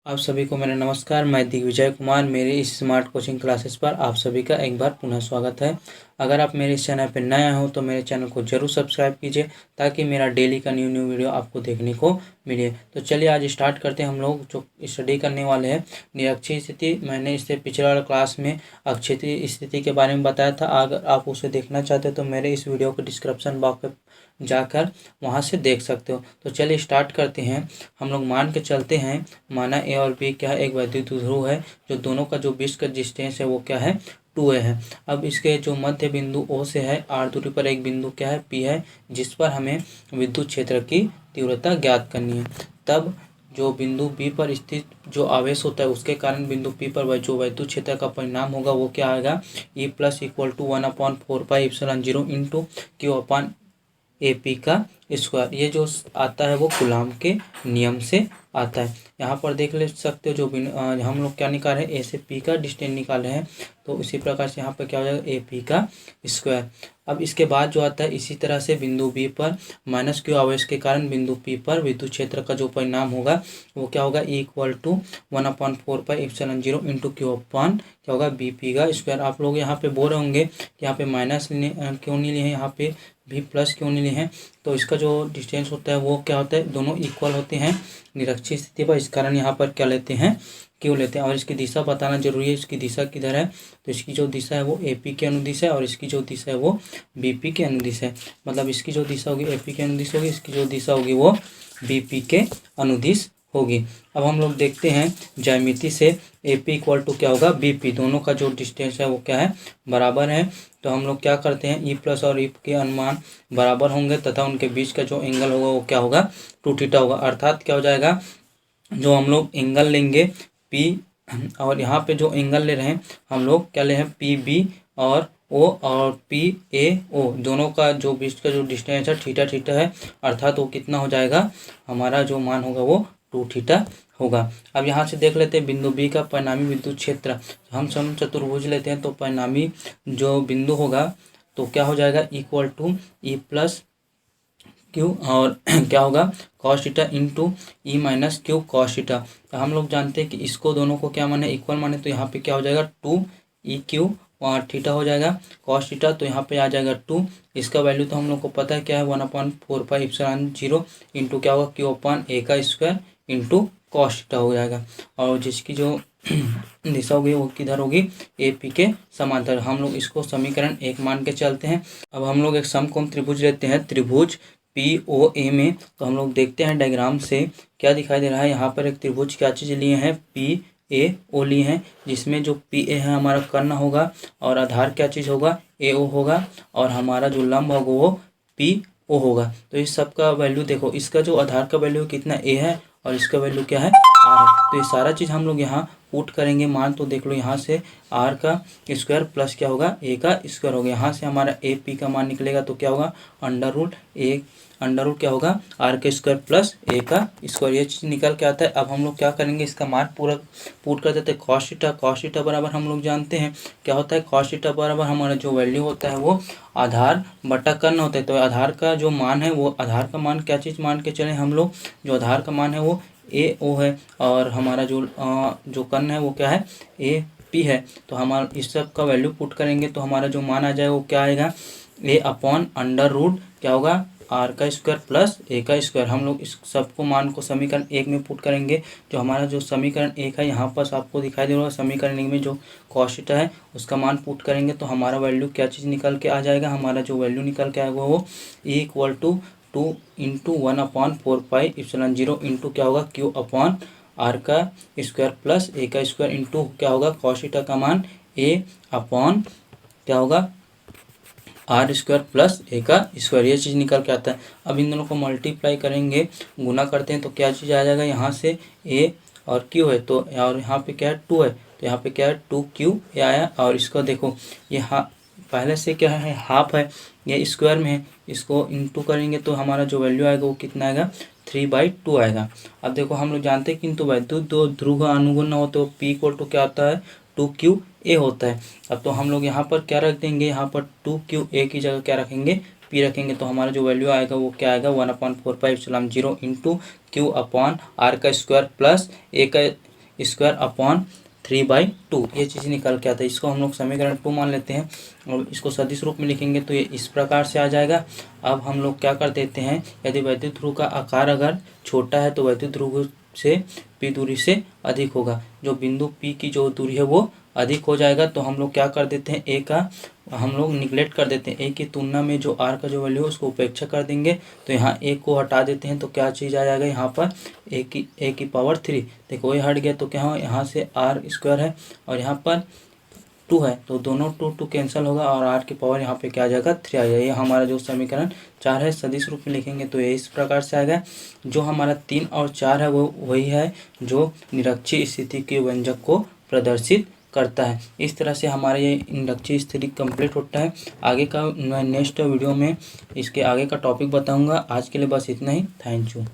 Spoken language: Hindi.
आप सभी को मेरा नमस्कार। मैं दिग्विजय कुमार। मेरे इस स्मार्ट कोचिंग क्लासेस पर आप सभी का एक बार पुनः स्वागत है। अगर आप मेरे इस चैनल पर नए हो तो मेरे चैनल को जरूर सब्सक्राइब कीजिए ताकि मेरा डेली का न्यू वीडियो आपको देखने को मिले। तो चलिए आज स्टार्ट करते हैं। हम लोग जो स्टडी करने वाले हैं निरक्षीय स्थिति। मैंने इससे पिछले वाले क्लास में अक्षीय स्थिति के बारे में बताया था। अगर आप उसे देखना चाहते हो तो मेरे इस वीडियो को डिस्क्रिप्शन बॉक्स में जाकर वहाँ से देख सकते हो। तो चलिए स्टार्ट करते हैं। हम लोग मान के चलते हैं, माना ए और बी क्या है, एक वैद्युत ध्रुव है जो दोनों का जो बीच का डिस्टेंस है वो क्या है 2a है। अब इसके जो मध्य बिंदु O से है r दूरी पर एक बिंदु क्या है P है, जिस पर हमें विद्युत क्षेत्र की तीव्रता ज्ञात करनी है। तब जो बिंदु B पर स्थित जो आवेश होता है उसके कारण बिंदु P पर जो विद्युत क्षेत्र का परिणाम होगा वो क्या आएगा, E plus equal to 1/4πε0 into Q AP का स्क्वायर। ये जो आता है वो कूलॉम के नियम से आता है। यहाँ पर देख ले सकते हो जो हम लोग क्या निकाल रहे हैं, ए से पी का डिस्टेंस निकाल रहे हैं। तो इसी प्रकार से यहाँ पर क्या हो जाएगा ए पी का स्क्वायर। अब इसके बाद जो आता है इसी तरह से बिंदु बी पर माइनस क्यू आवेश के कारण बिंदु पी पर विद्युत क्षेत्र का जो परिणाम होगा वो क्या होगा, इक्वल टू 1/4πε0 इंटू Q/, क्या होगा बी पी का स्क्वायर। आप लोग यहाँ पे बोल रहे होंगे कि यहाँ पे माइनस क्यों नहीं लिए हैं, यहाँ पे भी प्लस क्यों नहीं लिए हैं। तो इसका जो डिस्टेंस होता है वो क्या होता है, दोनों इक्वल होते हैं निरक्षीय स्थिति पर। इस कारण यहाँ पर क्या लेते हैं, क्यों लेते हैं। और इसकी दिशा बताना जरूरी है। इसकी दिशा किधर है, तो इसकी जो दिशा है वो एपी के अनुदिश है और इसकी जो दिशा है वो बीपी के अनुदिश है। मतलब इसकी जो दिशा होगी एपी के अनुदिश होगी, इसकी जो दिशा होगी वो बीपी के अनुदिश होगी। अब हम लोग देखते हैं ज्यामिति से AP इक्वल टू क्या होगा बीपी, दोनों का जो डिस्टेंस है वो क्या है बराबर है। तो हम लोग क्या करते हैं, ई प्लस और ई के अनुमान बराबर होंगे तथा उनके बीच का जो एंगल होगा वो क्या होगा 2θ होगा। अर्थात क्या हो जाएगा, जो हम लोग एंगल लेंगे P और यहाँ पे जो एंगल ले रहे हैं हम लोग क्या ले रहे हैं PB और O और PAO, दोनों का जो बीच का जो डिस्टेंस है θ है। अर्थात वो कितना हो जाएगा, हमारा जो मान होगा वो 2θ होगा। अब यहाँ से देख लेते हैं बिंदु बी का परिणामी विद्युत क्षेत्र। हम चतुर्भुज लेते हैं तो परिणामी जो बिंदु होगा तो क्या हो जाएगा, equal to E plus Q और क्या होगा cos theta into E minus Q cos theta. तो हम लोग जानते हैं कि इसको दोनों को क्या माने, इक्वल माने। तो यहाँ पे क्या हो जाएगा 2EQ और थीटा हो जाएगा कॉस थीटा, तो यहाँ पे आ जाएगा 2। इसका वैल्यू तो हम लोग को पता है क्या है 1/4πε0 इंटू क्या होगा Q/A का स्क्वायर इंटू कॉस थीटा हो जाएगा। और जिसकी जो दिशा होगी वो किधर होगी, AP के समांतर। हम लोग इसको समीकरण 1 मान के चलते हैं। अब हम लोग एक समकोण त्रिभुज लेते हैं, त्रिभुज POA में। तो हम लोग देखते हैं डायग्राम से क्या दिखाई दे रहा है। यहाँ पर एक त्रिभुज क्या चीज़ लिए हैं, PAO लिए हैं, जिसमें जो PA है हमारा कर्ण होगा और आधार क्या चीज़ होगा AO होगा और हमारा जो लंब होगा वो PO होगा। तो इस सब का वैल्यू देखो, इसका जो आधार का वैल्यू कितना A है और इसका वैल्यू क्या है R है। तो ये सारा चीज़ हम लोग यहाँ पुट करेंगे मान। तो देख लो यहाँ से R का स्क्वायर प्लस क्या होगा A का स्क्वायर होगा। यहाँ से हमारा AP का मान निकलेगा तो क्या होगा अंडर रूट क्या होगा R का स्क्वायर प्लस A का स्क्वायर। ये चीज़ निकल के आता है। अब हम लोग क्या करेंगे, इसका मान पूरा पुट कर देते हैं कॉस थीटा बराबर हम लोग जानते हैं क्या होता है, कॉस थीटा बराबर हमारा जो वैल्यू होता है वो आधार बटा कर्ण होता है। तो आधार का जो मान है वो आधार का मान क्या चीज़ मान के चले हम लोग, जो आधार का मान है वो AO है और हमारा जो कर्ण है वो क्या है AP है। तो हमारा इस सब का वैल्यू पुट करेंगे तो हमारा जो मान आ जाएगा वो क्या आएगा A/√, क्या होगा R का स्क्वायर प्लस A का स्क्वायर। हम लोग इस सबको मान को समीकरण 1 में पुट करेंगे। जो हमारा जो समीकरण 1 है यहाँ पर आपको दिखाई दे रहा है, समीकरण 1 में जो कॉस थीटा है उसका मान पुट करेंगे तो हमारा वैल्यू क्या चीज़ निकल के आ जाएगा, हमारा जो वैल्यू निकल के आएगा वो इक्वल टू 2 इंटू 1/4πε0 इंटू क्या होगा Q/R का स्क्वायर प्लस A का स्क्वायर इंटू क्या होगा कॉस थीटा का मान A/ क्या होगा R स्क्वायर प्लस A का स्क्वायर। ये चीज़ निकल के आता है। अब इन दोनों को मल्टीप्लाई करेंगे, गुना करते हैं तो क्या चीज़ आ जाएगा, यहाँ से A और Q है तो और यहाँ पे क्या है 2 है तो यहाँ पे क्या है 2QA आया। और इसको देखो ये पहले से क्या है हाफ है, ये स्क्वायर में है, इसको इंटू करेंगे तो हमारा जो वैल्यू आएगा वो कितना आएगा 3/2 आएगा। अब देखो हम लोग जानते हैं किंतु वैद्युत दो ध्रुव अनुगुण हो तो P इक्वल टू क्या आता है 2QA होता है। अब तो हम लोग यहाँ पर क्या रख देंगे, यहाँ पर 2QA की जगह क्या रखेंगे P रखेंगे। तो हमारा जो वैल्यू आएगा वो क्या आएगा 1/4πε0 इंटू Q/R का स्क्वायर प्लस A का स्क्वायर अपॉन 3/2 ये चीज़ निकल के आता है। इसको हम लोग समीकरण 2 मान लेते हैं और इसको सदिश रूप में लिखेंगे तो ये इस प्रकार से आ जाएगा। अब हम लोग क्या कर देते हैं, यदि वैद्युत ध्रुव का आकार अगर छोटा है तो वैद्युत ध्रुव से P दूरी से अधिक होगा, जो बिंदु P की जो दूरी है वो अधिक हो जाएगा। तो हम लोग क्या कर देते हैं, ए का हम लोग निगलेक्ट कर देते हैं, ए की तुलना में जो आर का जो वैल्यू है उसको उपेक्षा कर देंगे। तो यहाँ ए को हटा देते हैं तो क्या चीज़ आ जाएगा यहाँ पर ए की पावर 3। देखो ये हट गया तो क्या हो, यहाँ से आर स्क्वायर है और यहाँ पर 2 है तो दोनों 2 कैंसिल होगा और आर की पावर यहाँ पे क्या आ जाएगा 3 आ जाएगा। ये हमारा जो समीकरण 4 है सदिश रूप में लिखेंगे तो ये इस प्रकार से आएगा। जो हमारा 3 और 4 है वो वही है जो निरक्षीय स्थिति के व्यंजक को प्रदर्शित करता है। इस तरह से हमारा ये निरक्षीय स्थिति कंप्लीट होता है। आगे का मैं नेक्स्ट वीडियो में इसके आगे का टॉपिक बताऊंगा। आज के लिए बस इतना ही। Thank you.